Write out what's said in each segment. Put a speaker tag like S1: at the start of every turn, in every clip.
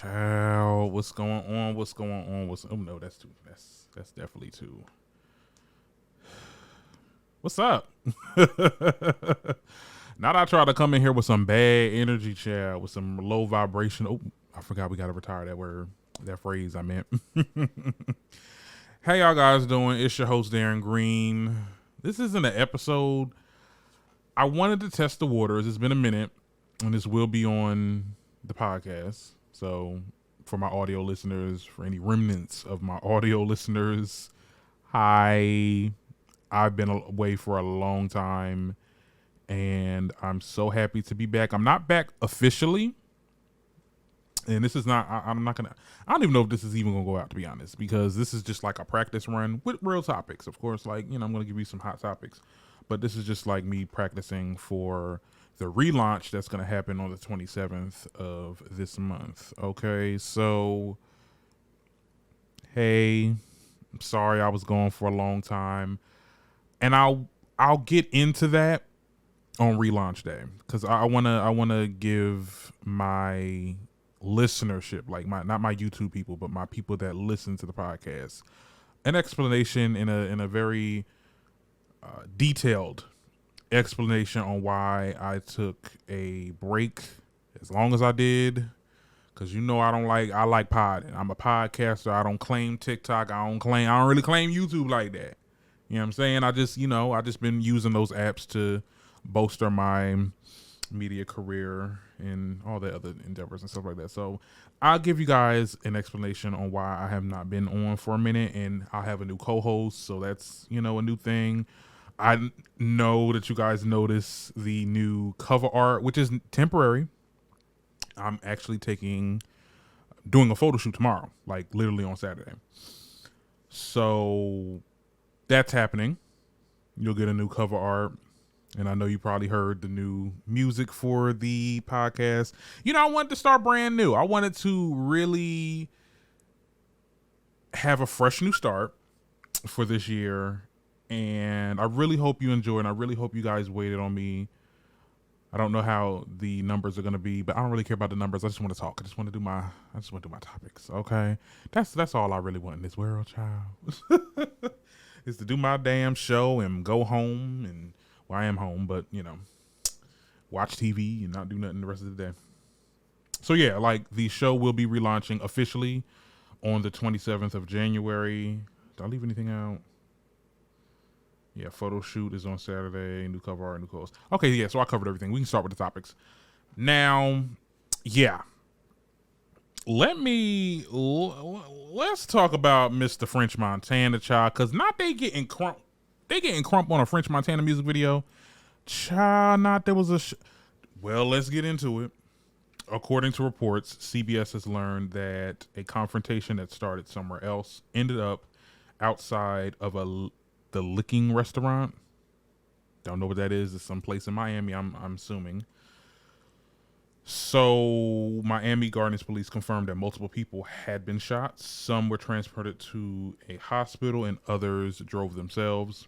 S1: Child, what's going on? What's going on? Oh no, that's too. That's definitely too. What's up? Now that I try to come in here with some bad energy, child, with some low vibration. Oh, I forgot we gotta retire that word, that phrase I meant. How y'all guys doing? It's your host Darren Green. This isn't an episode. I wanted to test the waters. It's been a minute, and this will be on the podcast. So for my audio listeners, for any remnants of my audio listeners, hi. I've been away for a long time, and I'm so happy to be back. I'm not back officially, and this is not, I'm not gonna, I don't even know if this is even gonna go out, to be honest, because this is just like a practice run with real topics. Of course, like, you know, I'm gonna give you some hot topics, but this is just like me practicing for the relaunch that's gonna happen on the 27th of this month. Okay, so hey, I'm sorry I was gone for a long time, and I'll get into that on relaunch day, because I wanna give my listenership, like not my YouTube people, but my people that listen to the podcast, an explanation in a very detailed explanation on why I took a break as long as I did. Cause you know I like podding. I'm a podcaster. I don't claim TikTok. I don't really claim YouTube like that. You know what I'm saying? I just been using those apps to bolster my media career and all the other endeavors and stuff like that. So I'll give you guys an explanation on why I have not been on for a minute, and I'll have a new co-host. So that's, a new thing. I know that you guys notice the new cover art, which is temporary. I'm actually doing a photo shoot tomorrow, like literally on Saturday. So that's happening. You'll get a new cover art. And I know you probably heard the new music for the podcast. I wanted to start brand new. I wanted to really have a fresh new start for this year. And I really hope you enjoy, and I really hope you guys waited on me. I don't know how the numbers are going to be, but I don't really care about the numbers. I just want to talk. I just want to do my topics. Okay. That's all I really want in this world, child. Is to do my damn show and go home, and I am home, but watch TV and not do nothing the rest of the day. So yeah, like the show will be relaunching officially on the 27th of January. Did I leave anything out? Yeah, photo shoot is on Saturday. New cover art, new co-host. Okay, yeah, so I covered everything. We can start with the topics. Now, yeah. Let's talk about Mr. French Montana, child, because not they getting crump on a French Montana music video. Child, not there was well, let's get into it. According to reports, CBS has learned that a confrontation that started somewhere else ended up outside of the Licking restaurant. Don't know what that is. It's someplace in Miami, I'm assuming. So Miami Gardens police confirmed that multiple people had been shot. Some were transported to a hospital and others drove themselves.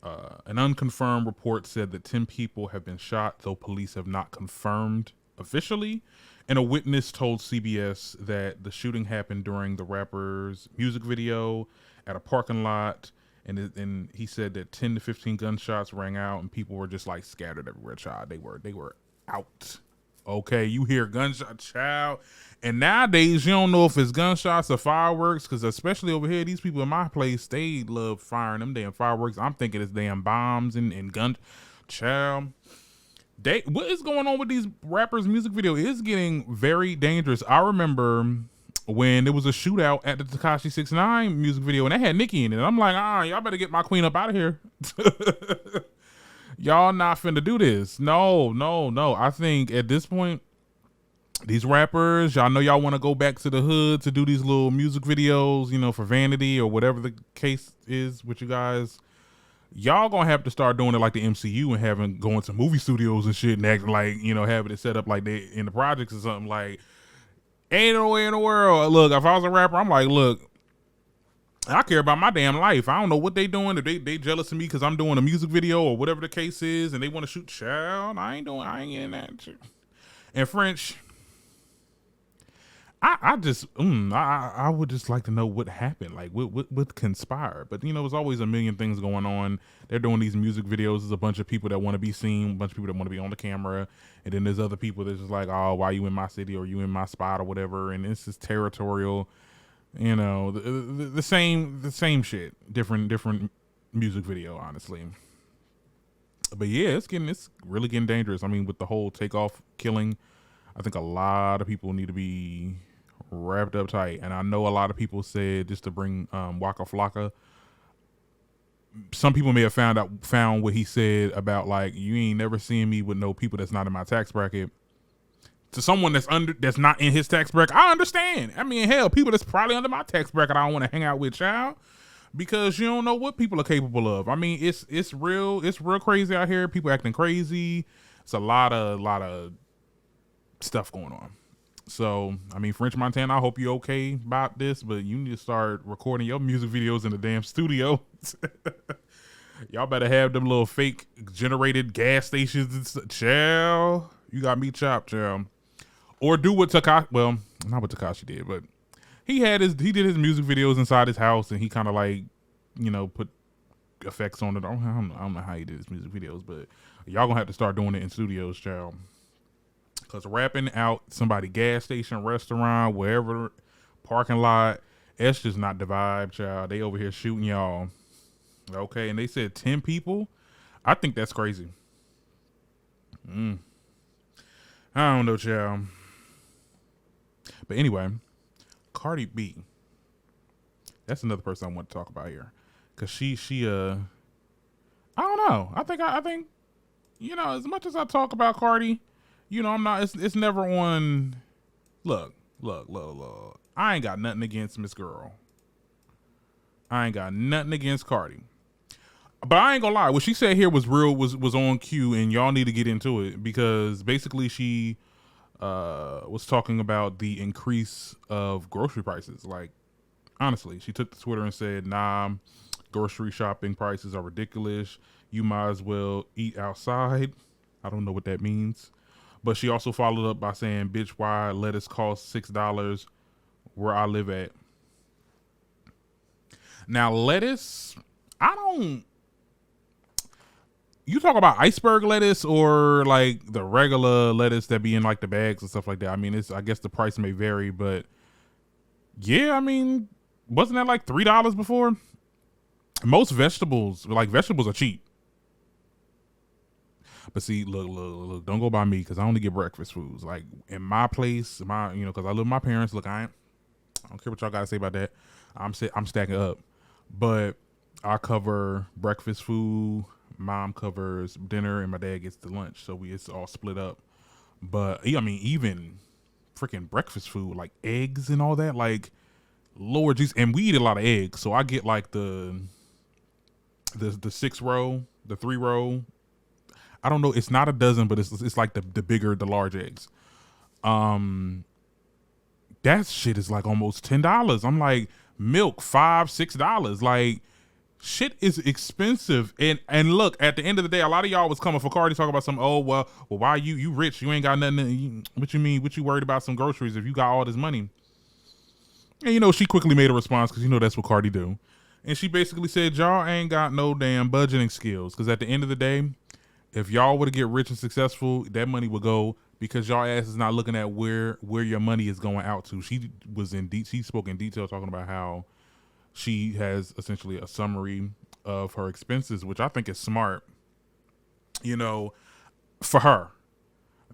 S1: An unconfirmed report said that 10 people have been shot, though police have not confirmed officially. And a witness told CBS that the shooting happened during the rapper's music video at a parking lot. And he said that 10 to 15 gunshots rang out and people were just like scattered everywhere, child. They were out. Okay, you hear gunshot, child. And nowadays, you don't know if it's gunshots or fireworks, because especially over here, these people in my place, they love firing them damn fireworks. I'm thinking it's damn bombs and gun, child. What is going on with these rappers' music video? It's getting very dangerous. I remember when there was a shootout at the Tekashi 6ix9ine music video, and they had Nicki in it. I'm like, y'all better get my queen up out of here. Y'all not finna do this. No. I think at this point, these rappers, y'all know y'all want to go back to the hood to do these little music videos, for vanity or whatever the case is with you guys. Y'all gonna have to start doing it like the MCU and going to movie studios and shit and acting like, having it set up like they in the projects or something. Like, ain't no way in the world. Look, if I was a rapper, I'm like, look, I care about my damn life. I don't know what they doing. If they jealous of me because I'm doing a music video or whatever the case is, and they want to shoot, child, I ain't getting that shit. And French, I just I would just like to know what happened, like what conspired. But you know, there's always a million things going on. They're doing these music videos. There's a bunch of people that want to be seen, a bunch of people that want to be on the camera, and then there's other people that's just like, oh, why you in my city or you in my spot or whatever, and it's just territorial. You know, the same shit, different music video, honestly. But yeah, it's really getting dangerous. I mean, with the whole Takeoff killing, I think a lot of people need to be wrapped up tight. And I know a lot of people said, just to bring Waka Flocka, some people may have found what he said about, like, you ain't never seeing me with no people that's not in my tax bracket. To someone that's not in his tax bracket, I understand. I mean, hell, people that's probably under my tax bracket, I don't want to hang out with, child, because you don't know what people are capable of. I mean, it's real crazy out here. People acting crazy. It's a lot of stuff going on. So, I mean, French Montana, I hope you're okay about this, but you need to start recording your music videos in the damn studio. Y'all better have them little fake generated gas stations and stuff. Child, you got me chopped, child. Or do what Takashi, well, not what Takashi did, but he did his music videos inside his house, and he kind of, like, you know, put effects on it. I don't know how he did his music videos, but y'all gonna have to start doing it in studios, child. Cause rapping out somebody gas station, restaurant, wherever, parking lot, it's just not the vibe, child. They over here shooting y'all. Okay, and they said 10 people. I think that's crazy. I don't know, child. But anyway, Cardi B. That's another person I want to talk about here. Cause she I don't know. I think, you know, as much as I talk about Cardi, you know, I'm not, it's never on, look. I ain't got nothing against Miss Girl. I ain't got nothing against Cardi. But I ain't gonna lie, what she said here was real, was on cue, and y'all need to get into it, because basically she was talking about the increase of grocery prices. Like, honestly, she took to Twitter and said, nah, grocery shopping prices are ridiculous. You might as well eat outside. I don't know what that means. But she also followed up by saying, bitch, why lettuce costs $6 where I live at? Now, lettuce, you talk about iceberg lettuce or like the regular lettuce that be in like the bags and stuff like that. I mean, I guess the price may vary, but yeah, I mean, wasn't that like $3 before? Most vegetables are cheap. But see, look, don't go by me, because I only get breakfast foods. Like in my place, you know, because I live with my parents. Look, I don't care what y'all got to say about that. I'm stacking up, but I cover breakfast food. Mom covers dinner, and my dad gets the lunch. So it's all split up. But I mean, even freaking breakfast food, like eggs and all that, like, Lord Jesus, and we eat a lot of eggs. So I get like the 6 row, the 3 row. I don't know. It's not a dozen, but it's like the bigger, the large eggs. That shit is like almost $10. I'm like, milk $5, $6. Like, shit is expensive. And look, at the end of the day, a lot of y'all was coming for Cardi talking about some, oh, well, why you rich? You ain't got nothing. What you mean? What you worried about some groceries if you got all this money? And you know, she quickly made a response, because you know that's what Cardi do. And she basically said, y'all ain't got no damn budgeting skills, because at the end of the day, if y'all were to get rich and successful, that money would go, because y'all ass is not looking at where your money is going out to. She spoke in detail talking about how she has essentially a summary of her expenses, which I think is smart, you know, for her.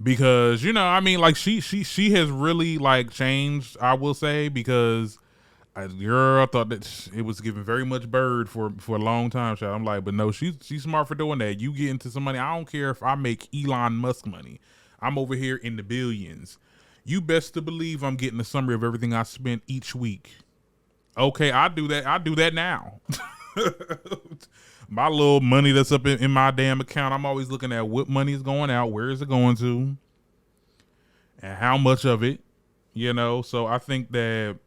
S1: Because, you know, I mean, like, she has really, like, changed, I will say, because girl, I thought that it was giving very much bird for a long time, child. I'm like, but no, she's smart for doing that. You get into some money. I don't care if I make Elon Musk money. I'm over here in the billions. You best to believe I'm getting a summary of everything I spent each week. Okay, I do that now. My little money that's up in my damn account, I'm always looking at what money is going out, where is it going to, and how much of it, you know. So I think that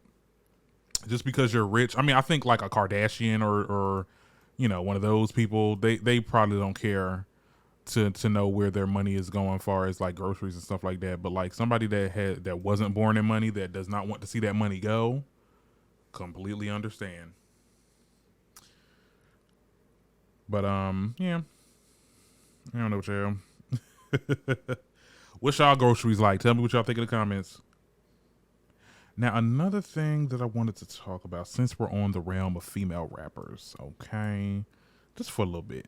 S1: just because you're rich, I mean, I think like a Kardashian or you know, one of those people, they probably don't care to know where their money is going, as far as like groceries and stuff like that. But like somebody that wasn't born in money, that does not want to see that money go, completely understand. But yeah, I don't know what y'all. What's y'all groceries like? Tell me what y'all think in the comments. Now, another thing that I wanted to talk about, since we're on the realm of female rappers, okay, just for a little bit.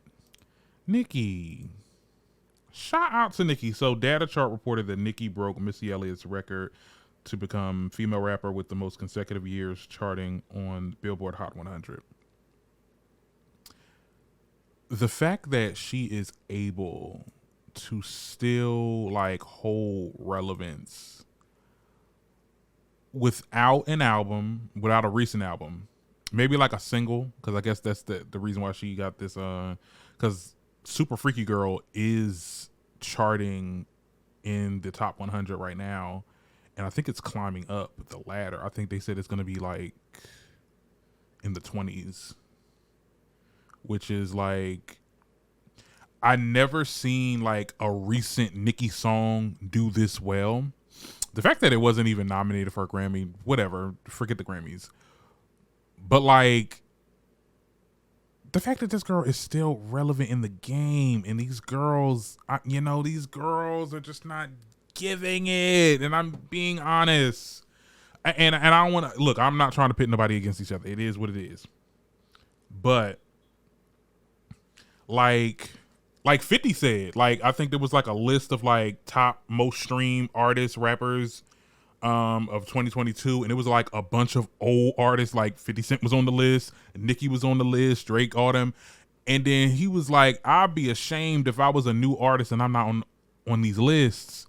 S1: Nicki. Shout out to Nicki. So Data Chart reported that Nicki broke Missy Elliott's record to become female rapper with the most consecutive years charting on Billboard Hot 100. The fact that she is able to still like hold relevance without an album, without a recent album, maybe like a single, because I guess that's the reason why she got this, because Super Freaky Girl is charting in the top 100 right now, and I think it's climbing up the ladder. I think they said it's going to be like in the 20s, which is like, I never seen like a recent Nicki song do this well. The fact that it wasn't even nominated for a Grammy, whatever, forget the Grammys. But like, the fact that this girl is still relevant in the game, and these girls, these girls are just not giving it. And I'm being honest. And I don't want to, look, I'm not trying to pit nobody against each other. It is what it is. But like 50 said, like, I think there was like a list of like top most streamed artists, rappers of 2022, and it was like a bunch of old artists. Like 50 Cent was on the list, Nicki was on the list, Drake, all them. And then he was like, I'd be ashamed if I was a new artist and I'm not on these lists.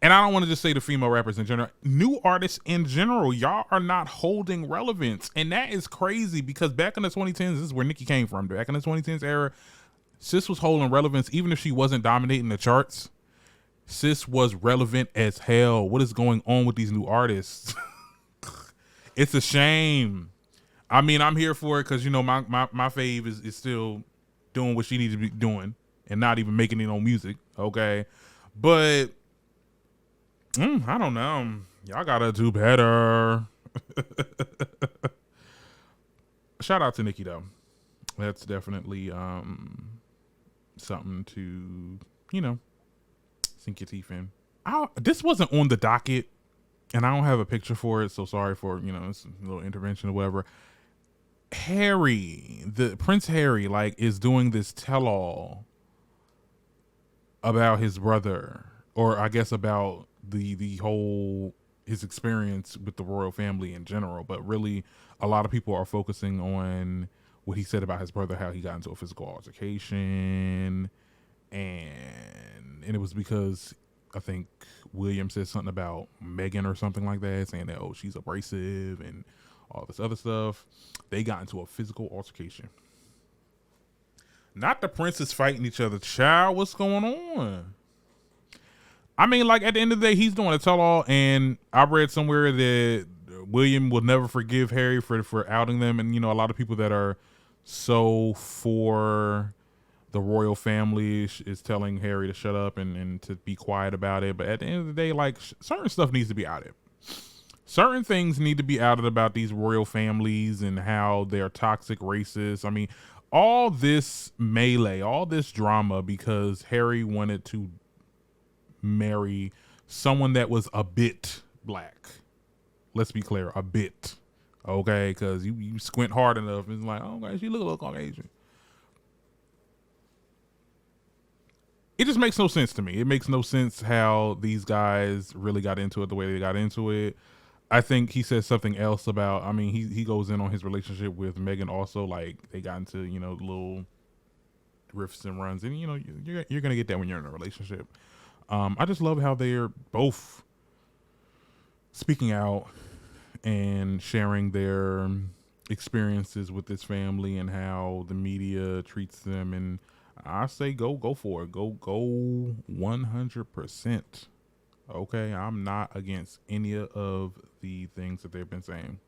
S1: And I don't want to just say the female rappers in general, new artists in general, y'all are not holding relevance. And that is crazy, because back in the 2010s, this is where Nicki came from. Back in the 2010s era, sis was holding relevance. Even if she wasn't dominating the charts, sis was relevant as hell. What is going on with these new artists? It's a shame. I mean, I'm here for it because, my fave is still doing what she needs to be doing and not even making it on music, okay? But I don't know. Y'all gotta do better. Shout out to Nicki though. That's definitely something to, sink your teeth in. This wasn't on the docket, and I don't have a picture for it, so sorry for, it's a little intervention or whatever. Prince Harry, like, is doing this tell-all about his brother, or I guess about the whole, his experience with the royal family in general. But really, a lot of people are focusing on what he said about his brother, how he got into a physical altercation, and it was because I think William said something about Megan or something like that, saying that, she's abrasive and all this other stuff. They got into a physical altercation. Not the princes fighting each other. Child, what's going on? I mean, like, at the end of the day, he's doing a tell-all, and I read somewhere that William will never forgive Harry for outing them, and, a lot of people that are so for the royal family is telling Harry to shut up and to be quiet about it. But at the end of the day, like, certain stuff needs to be outed. Certain things need to be outed about these royal families and how they're toxic, racist. I mean, all this melee, all this drama because Harry wanted to marry someone that was a bit black. Let's be clear, a bit. Okay, because you squint hard enough, it's like, oh, guys, you look a little Caucasian. It just makes no sense to me. It makes no sense how these guys really got into it the way they got into it. I think he says something else about, I mean, he goes in on his relationship with Megan also, like they got into, little riffs and runs, and you're going to get that when you're in a relationship. I just love how they're both speaking out and sharing their experiences with this family and how the media treats them. And I say go for it. Go 100%. Okay, I'm not against any of the things that they've been saying.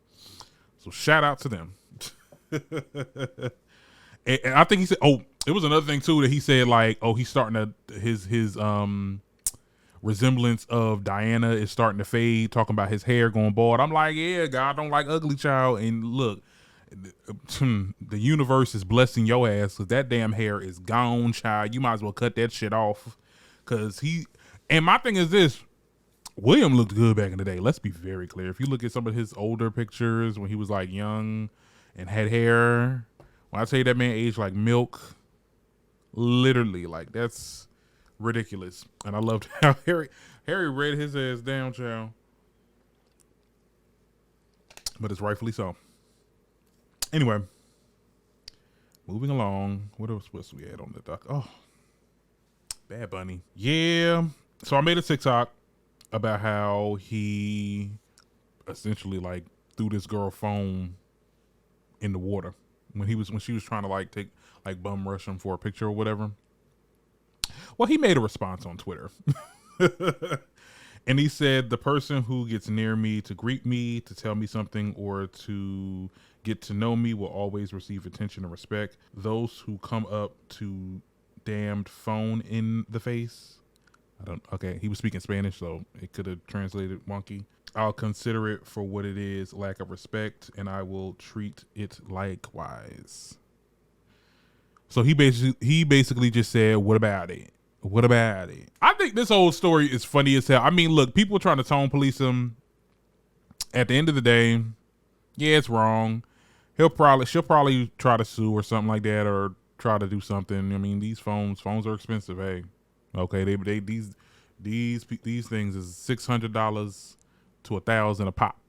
S1: So shout out to them. And I think he said, It was another thing too that he said, like, oh, he's starting to his resemblance of Diana is starting to fade, talking about his hair going bald. I'm like, yeah, God don't like ugly, child. And look, the universe is blessing your ass because that damn hair is gone, child. You might as well cut that shit off. Cause and my thing is this, William looked good back in the day. Let's be very clear. If you look at some of his older pictures when he was like young and had hair, when I tell you that man aged like milk, literally, like, that's ridiculous. And I loved how Harry read his ass down, child. But it's rightfully so. Anyway, moving along. What else was we had on the dock? Oh, Bad Bunny. Yeah. So I made a TikTok about how he essentially like threw this girl phone in the water when she was trying to like take like bum rush him for a picture or whatever. Well, he made a response on Twitter. And he said, the person who gets near me to greet me, to tell me something, or to get to know me will always receive attention and respect. Those who come up to damned phone in the face. Okay, he was speaking Spanish, so it could have translated wonky. I'll consider it for what it is, lack of respect, and I will treat it likewise. So he basically just said, what about it? What about it? I think this whole story is funny as hell. I mean, look, people are trying to tone police him. At the end of the day, yeah, it's wrong. She'll probably try to sue or something like that, or try to do something. I mean, these phones are expensive. Hey, okay, these things is $600 to $1,000 a pop.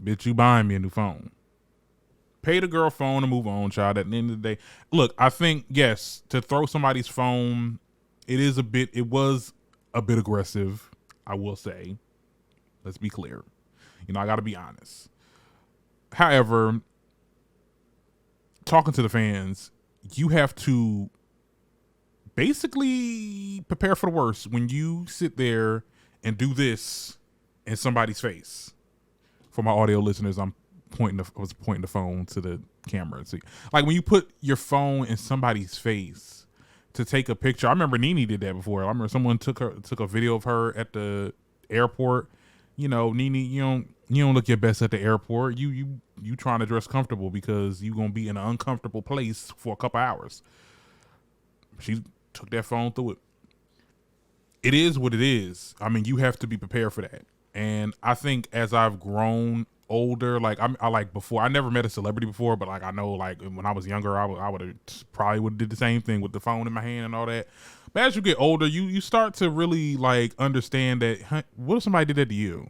S1: Bitch, you buying me a new phone? Pay the girl phone and move on, child. At the end of the day, look, I think, yes, to throw somebody's phone, it was a bit aggressive, I will say. Let's be clear. You know, I got to be honest. However, talking to the fans, you have to basically prepare for the worst when you sit there and do this in somebody's face. For my audio listeners, I was pointing the phone to the camera. See, like when you put your phone in somebody's face to take a picture. I remember Nene did that before. I remember someone took a video of her at the airport. You know, Nene, you don't look your best at the airport. You trying to dress comfortable because you gonna be in an uncomfortable place for a couple hours. She took that phone through it. It is what it is. I mean, you have to be prepared for that. And I think as I've grown older, like I like before, I never met a celebrity before, but like I know, like when I was younger, I would have probably did the same thing with the phone in my hand and all that. But as you get older, you start to really like understand that, what if somebody did that to you?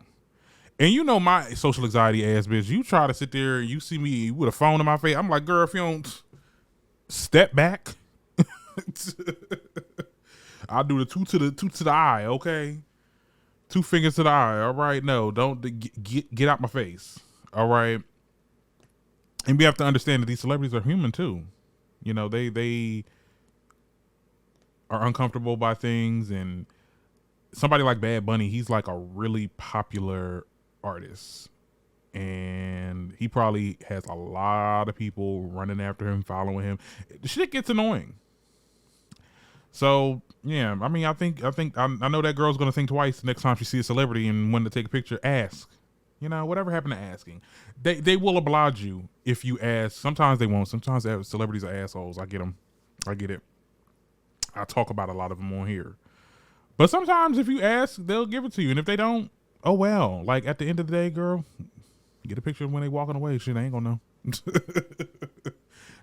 S1: And you know my social anxiety ass bitch, you try to sit there and you see me with a phone in my face, I'm like, girl, if you don't step back, I'll do the two to the eye, okay? 2 fingers to the eye, all right? No, don't get out my face, all right? And we have to understand that these celebrities are human too. You know, they are uncomfortable by things, and somebody like Bad Bunny, he's like a really popular artist, and he probably has a lot of people running after him, following him. The shit gets annoying. So yeah, I mean, I know that girl's gonna think twice next time she sees a celebrity and when to take a picture. Ask, you know, whatever happened to asking? They will oblige you if you ask. Sometimes they won't. Sometimes celebrities are assholes. I get them. I get it. I talk about a lot of them on here. But sometimes if you ask, they'll give it to you, and if they don't, oh well. Like at the end of the day, girl, get a picture when they walking away. Shit, I ain't gonna know.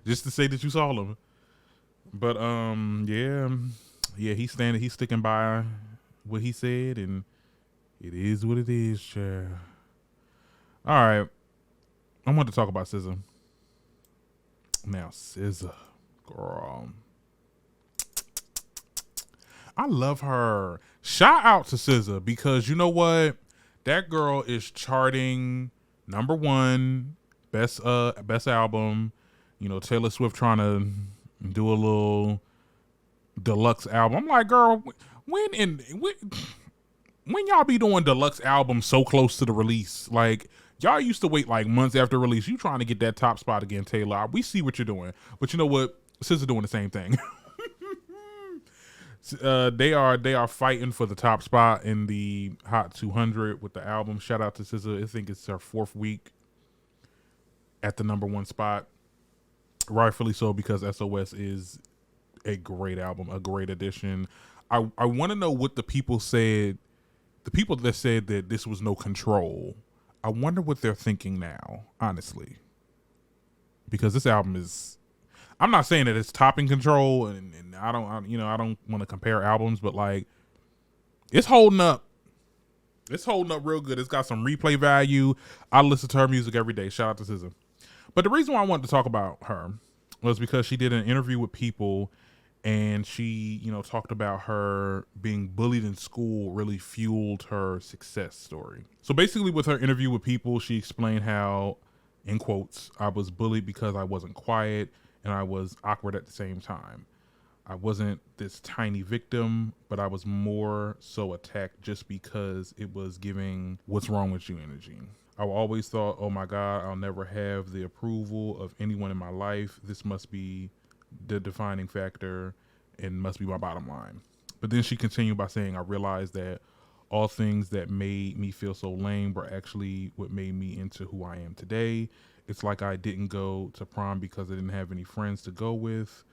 S1: Just to say that you saw them. But yeah, he's sticking by what he said, and it is what it is, child. All right, I want to talk about SZA. Now, SZA, girl, I love her. Shout out to SZA, because you know what, that girl is charting #1, best album. You know, Taylor Swift trying to do a little deluxe album. I'm like, girl, when y'all be doing deluxe albums so close to the release? Like, y'all used to wait like months after release. You trying to get that top spot again, Taylor. We see what you're doing. But you know what? SZA doing the same thing. They are fighting for the top spot in the Hot 200 with the album. Shout out to SZA. I think it's her 4th week at the #1 spot. Rightfully so, because SOS is a great album, a great addition. I want to know what the people said. The people that said that this was no Control. I wonder what they're thinking now, honestly. Because this album is, I'm not saying that it's topping Control, and I don't want to compare albums, but like, it's holding up. It's holding up real good. It's got some replay value. I listen to her music every day. Shout out to SZA. But the reason why I wanted to talk about her was because she did an interview with People, and she, talked about her being bullied in school really fueled her success story. So basically with her interview with People, she explained how, in quotes, I was bullied because I wasn't quiet and I was awkward at the same time. I wasn't this tiny victim, but I was more so attacked just because it was giving what's wrong with you energy. I always thought, oh my God, I'll never have the approval of anyone in my life. This must be the defining factor and must be my bottom line. But then she continued by saying, I realized that all things that made me feel so lame were actually what made me into who I am today. It's like I didn't go to prom because I didn't have any friends to go with.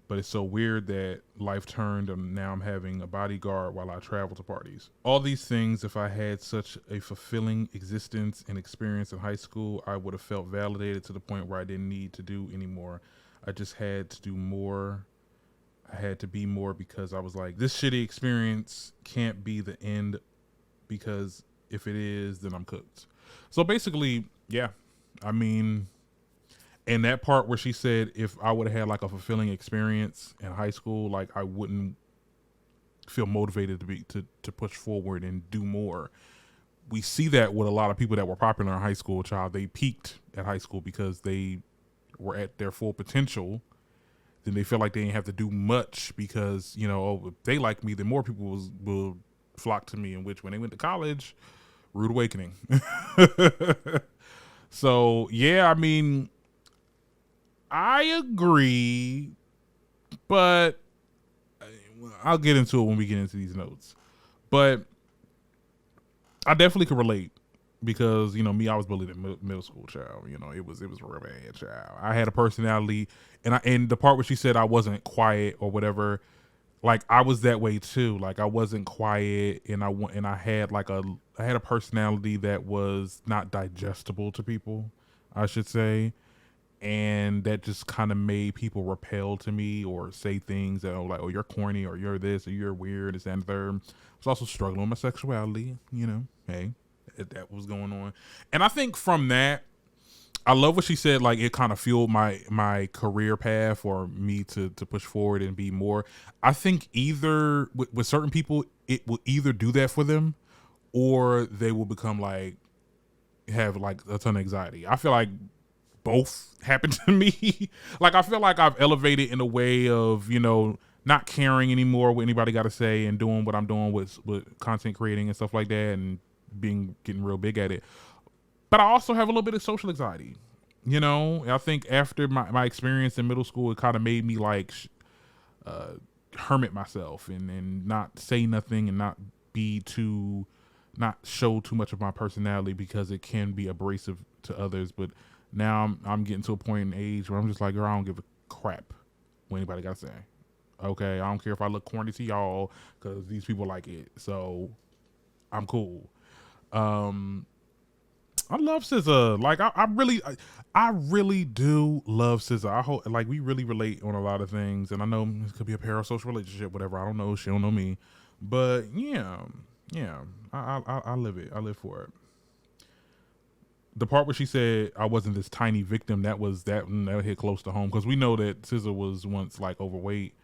S1: But it's so weird that life turned and now I'm having a bodyguard while I travel to parties. All these things, if I had such a fulfilling existence and experience in high school, I would have felt validated to the point where I didn't need to do anymore. I just had to do more. I had to be more because I was like, this shitty experience can't be the end, because if it is, then I'm cooked. So basically, yeah, I mean, and that part where she said if I would have had like a fulfilling experience in high school, like I wouldn't feel motivated to push forward and do more. We see that with a lot of people that were popular in high school, child. They peaked at high school because they were at their full potential. Then they feel like they didn't have to do much because, if they like me, then more people will flock to me, in which when they went to college, rude awakening. So, yeah, I mean, I agree, but I'll get into it when we get into these notes. But I definitely could relate because, me, I was bullied in middle school, child. It was real bad, child. I had a personality, and the part where she said I wasn't quiet or whatever, like I was that way too. Like I wasn't quiet, and I had a personality that was not digestible to people, I should say. And that just kind of made people repel to me or say things that are like, oh, you're corny or you're this or you're weird, this and the third. I was also struggling with my sexuality, hey, that was going on. And I think from that, I love what she said, like it kind of fueled my career path for me to push forward and be more. I think either with certain people, it will either do that for them or they will become like, have like a ton of anxiety. I feel like both happened to me. Like I feel like I've elevated in a way of, not caring anymore what anybody got to say and doing what I'm doing with content creating and stuff like that and getting real big at it. But I also have a little bit of social anxiety. I think after my experience in middle school, it kind of made me like hermit myself and not say nothing and not show too much of my personality because it can be abrasive to others. But now I'm getting to a point in age where I'm just like, girl, I don't give a crap what anybody got to say. Okay, I don't care if I look corny to y'all because these people like it. So I'm cool. I love SZA. Like I really do love SZA. I hope like we really relate on a lot of things, and I know it could be a parasocial relationship, whatever. I don't know. She don't know me, but yeah. I live it. I live for it. The part where she said I wasn't this tiny victim, that hit close to home because we know that SZA was once like overweight,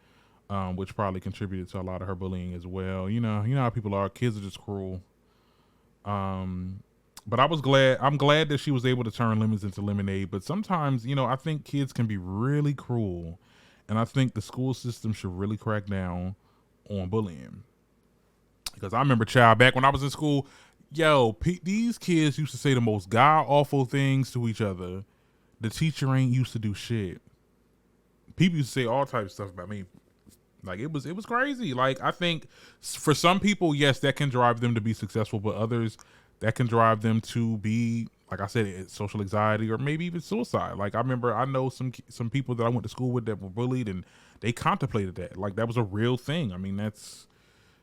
S1: which probably contributed to a lot of her bullying as well. You know how people are. Kids are just cruel. But I'm glad that she was able to turn lemons into lemonade. But sometimes, I think kids can be really cruel. And I think the school system should really crack down on bullying. Because I remember, child, back when I was in school, these kids used to say the most god-awful things to each other. The teacher ain't used to do shit. people used to say all types of stuff about me. Like it was crazy. Like I think for some people, yes, that can drive them to be successful, but others that can drive them to be, like I said, social anxiety or maybe even suicide. Like I know some people that I went to school with that were bullied and they contemplated that. Like that was a real thing. I mean, that's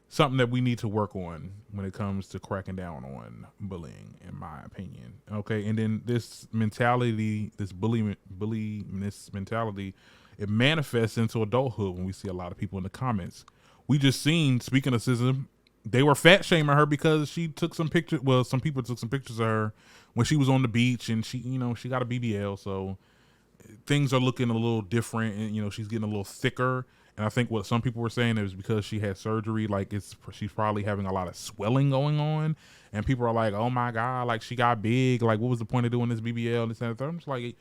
S1: something that we need to work on when it comes to cracking down on bullying, in my opinion. Okay, and then this mentality, this bullyingness mentality, it manifests into adulthood when we see a lot of people in the comments. We just seen, speaking of SZA, they were fat shaming her because she took some pictures. Well, some people took some pictures of her when she was on the beach, and she, she got a BBL, so things are looking a little different, and she's getting a little thicker. And I think what some people were saying is because she had surgery, like she's probably having a lot of swelling going on, and people are like, "Oh my god, like she got big. Like what was the point of doing this BBL and this and that?" I'm just like,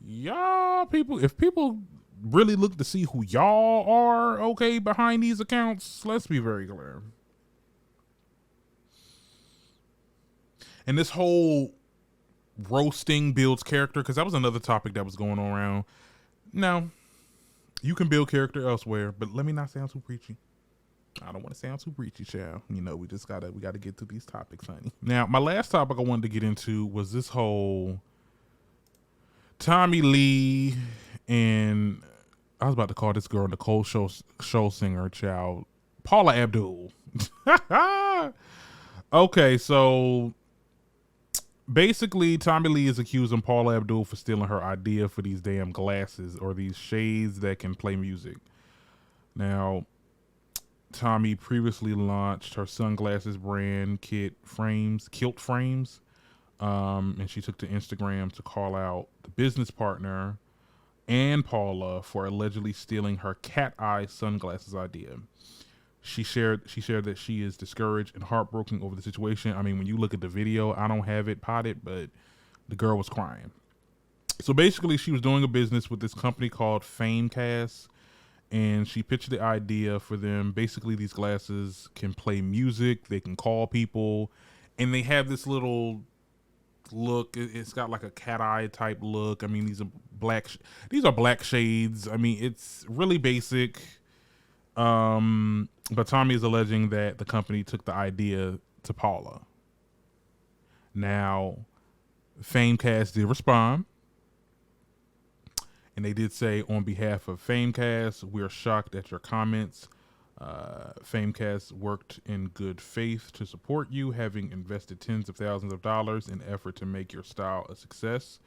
S1: y'all people, if people really look to see who y'all are, okay, behind these accounts, let's be very clear. And this whole roasting builds character, because that was another topic that was going on around. Now, you can build character elsewhere, but let me not sound too preachy. I don't want to sound too preachy, child. We gotta get to these topics, honey. Now, my last topic I wanted to get into was this whole Tommie Lee, and I was about to call this girl Nicole show singer, child, Paula Abdul. Okay, so basically, Tommie Lee is accusing Paula Abdul for stealing her idea for these damn glasses, or these shades that can play music. Now, Tommie previously launched her sunglasses brand, Kilt Frames, and she took to Instagram to call out the business partner and Paula for allegedly stealing her cat eye sunglasses idea. She shared that she is discouraged and heartbroken over the situation. I mean, when you look at the video, I don't have it potted, but the girl was crying. So basically, she was doing a business with this company called Famecast, and she pitched the idea for them. Basically, these glasses can play music, they can call people, and they have this little look. It's got like a cat eye type look. I mean, these are black shades. I mean, it's really basic. But Tommie is alleging that the company took the idea to Paula. Now, Famecast did respond, and they did say, on behalf of Famecast, we are shocked at your comments. Famecast worked in good faith to support you, having invested tens of thousands of dollars in effort to make your style a success.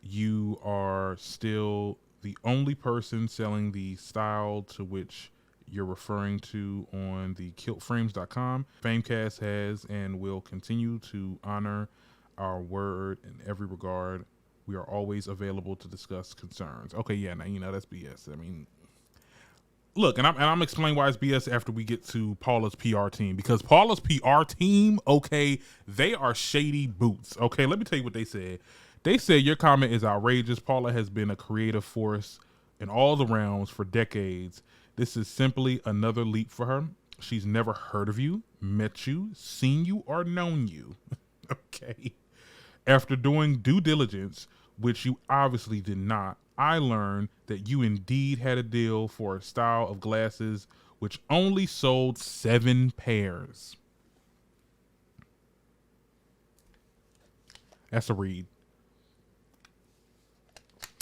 S1: You are still the only person selling the style to which you're referring to on the kiltframes.com. Famecast has and will continue to honor our word in every regard. We are always available to discuss concerns. Okay, yeah, now that's BS. I mean, look, and I'm explaining why it's BS after we get to Paula's PR team, because Paula's PR team, okay, they are shady boots. Okay, let me tell you what they said. They said your comment is outrageous. Paula has been a creative force in all the realms for decades. This is simply another leap for her. She's never heard of you, met you, seen you, or known you. Okay. After doing due diligence, which you obviously did not, I learned that you indeed had a deal for a style of glasses which only sold 7 pairs. That's a read.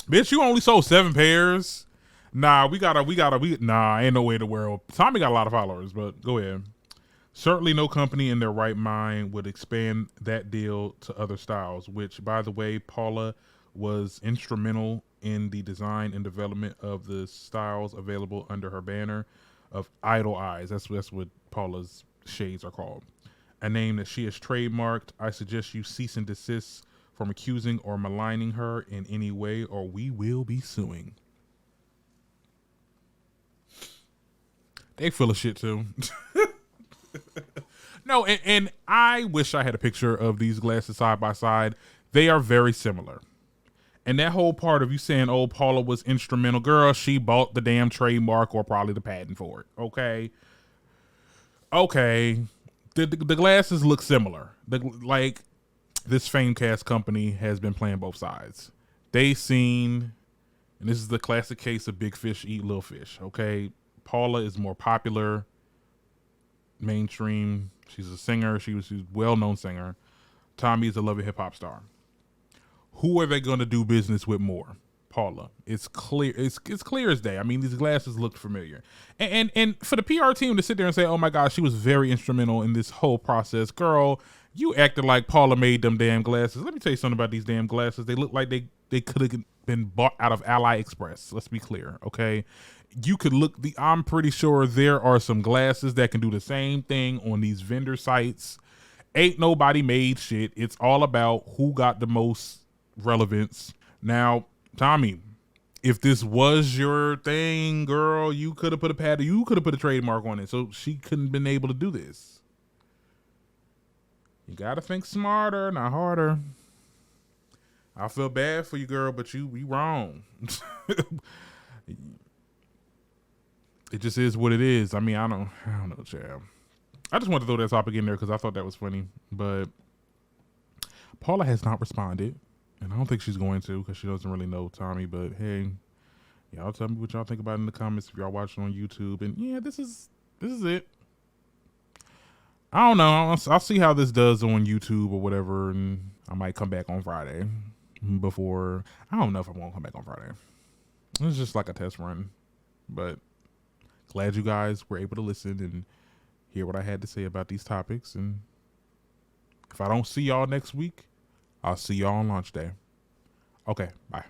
S1: Bitch, you only sold 7 pairs? Nah, ain't no way in the world. Tommie got a lot of followers, but go ahead. Certainly no company in their right mind would expand that deal to other styles, which, by the way, Paula was instrumental in the design and development of the styles available under her banner of Idol Eyes. That's what Paula's shades are called. A name that she has trademarked. I suggest you cease and desist from accusing or maligning her in any way, or we will be suing. They full of shit too. No, and I wish I had a picture of these glasses side by side. They are very similar. And that whole part of you saying, oh, Paula was instrumental, girl, she bought the damn trademark or probably the patent for it. Okay. The glasses look similar. Like, this Famecast company has been playing both sides. They seen And this is the classic case of big fish eat little fish. Okay, Paula is more popular, mainstream. She's a singer. She's a well-known singer. Tommie is a Love and Hip Hop star. Who are they going to do business with more? Paula. It's clear. It's clear as day. I mean, these glasses looked familiar, and for the PR team to sit there and say, "Oh my gosh, she was very instrumental in this whole process," girl, you acted like Paula made them damn glasses. Let me tell you something about these damn glasses. They look like they could have been bought out of Ally Express. Let's be clear, okay? You could look. I'm pretty sure there are some glasses that can do the same thing on these vendor sites. Ain't nobody made shit. It's all about who got the most relevance. Now, Tommie, if this was your thing, girl, you could have put a patent. You could have put a trademark on it, so she couldn't been able to do this. You gotta think smarter, not harder. I feel bad for you, girl, but you wrong. It just is what it is. I mean, I don't know, Chad. I just wanted to throw that topic in there because I thought that was funny. But Paula has not responded, and I don't think she's going to because she doesn't really know Tommie. But hey, y'all tell me what y'all think about it in the comments if y'all watching on YouTube. And yeah, this is it. I don't know. I'll see how this does on YouTube or whatever, and I might come back on Friday. Before, I don't know if I won't come back on Friday. It's just like a test run, but glad you guys were able to listen and hear what I had to say about these topics. And if I don't see y'all next week, I'll see y'all on launch day. Okay, bye.